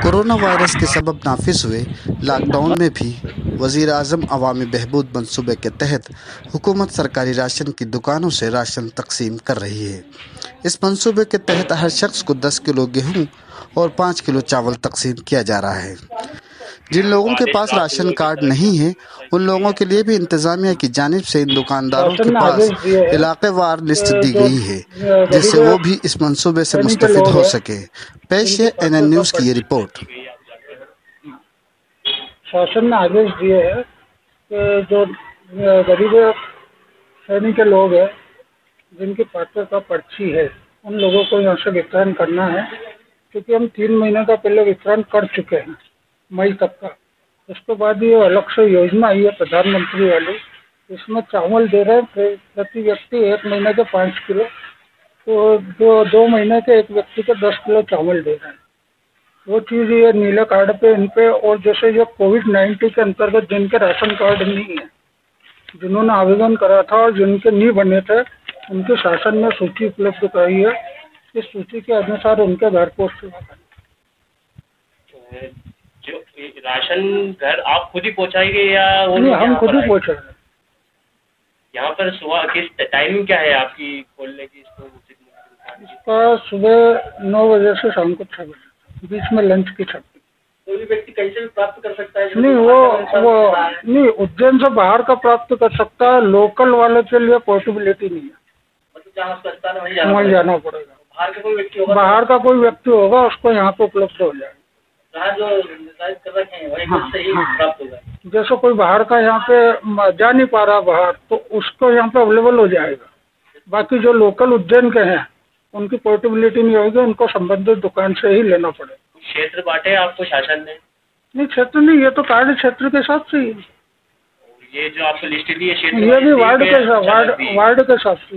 Corona virus के सबब नाफिज हुए लॉकडाउन में भी वज़ीर आज़म अवामी बहबूद मंसूबे के तहत हुकूमत सरकारी राशन की दुकानों से राशन तकसीम कर रही है। इस मंसूबे के तहत हर शख्स को 10 किलो गेहूं और 5 किलो चावल तकसीम किया जा रहा है। जिन लोगों के पास राशन कार्ड नहीं है उन लोगों के लिए भी इंतजामिया की जानिब से इन दुकानदारों के पास इलाकेवार लिस्ट दी गई है, जिससे वो भी इस मंसूबे से मुस्तफिद हो सके। पेश है NN न्यूज़ की ये रिपोर्ट। शासन ने आदेश दिए हैं कि जो गरीब श्रेणी के लोग हैं जिनकी पात्रता पर्ची है उन लोगों को यहाँ से वितरण करना है, क्योंकि हम 3 महीने का पहले वितरण कर चुके हैं मई तक का। उसके बाद ये अलग से योजना आई है प्रधानमंत्री वाली, इसमें चावल दे रहे हैं प्रति व्यक्ति 1 महीने के 5 किलो, तो 2 महीने के एक व्यक्ति को 10 किलो चावल दे रहे हैं। वो चीज़ ये नीले कार्ड पे इन पे, और जैसे ये कोविड-19 के अंतर्गत जिनके राशन कार्ड नहीं है, जिन्होंने आवेदन करा था और जिनके नहीं बने थे, उनकी शासन ने सूची उपलब्ध कराई है। इस सूची के अनुसार उनके घर पोस्ट सेवा करें। जो राशन घर आप खुद ही पहुँचाएंगे या वो? नहीं, हम खुद ही पहुँचाएंगे। यहाँ पर सुबह किस टाइमिंग क्या है आपकी खोलने की? इसका सुबह 9 बजे से शाम को 6 बजे, बीच में लंच की छुट्टी। कोई भी व्यक्ति कैसे भी प्राप्त कर सकता है? नहीं, वो नहीं, उज्जैन से बाहर का प्राप्त कर सकता है। लोकल वाले के लिए पॉसिबिलिटी नहीं है, मतलब जहाँ सकता है वहीं जाना पड़ेगा। बाहर का कोई व्यक्ति होगा, बाहर का कोई व्यक्ति होगा उसको यहाँ पे उपलब्ध हो जाएगा। जो निर्धारित कर रखे हैं वहीं से ही प्राप्त होगा। जैसे कोई बाहर का यहाँ पे जा नहीं पा रहा बाहर, तो उसको यहाँ पे अवेलेबल हो जाएगा। बाकी जो लोकल उज्जैन के हैं उनकी पोर्टेबिलिटी नहीं होगी, उनको संबंधित दुकान से ही लेना पड़ेगा। क्षेत्र बांटे आपको शासन ने? नहीं, क्षेत्र नहीं, ये तो कार्ड क्षेत्र के साथ से ही। ये जो आपको लिस्ट दी है क्षेत्र, ये भी वार्ड के साथ से।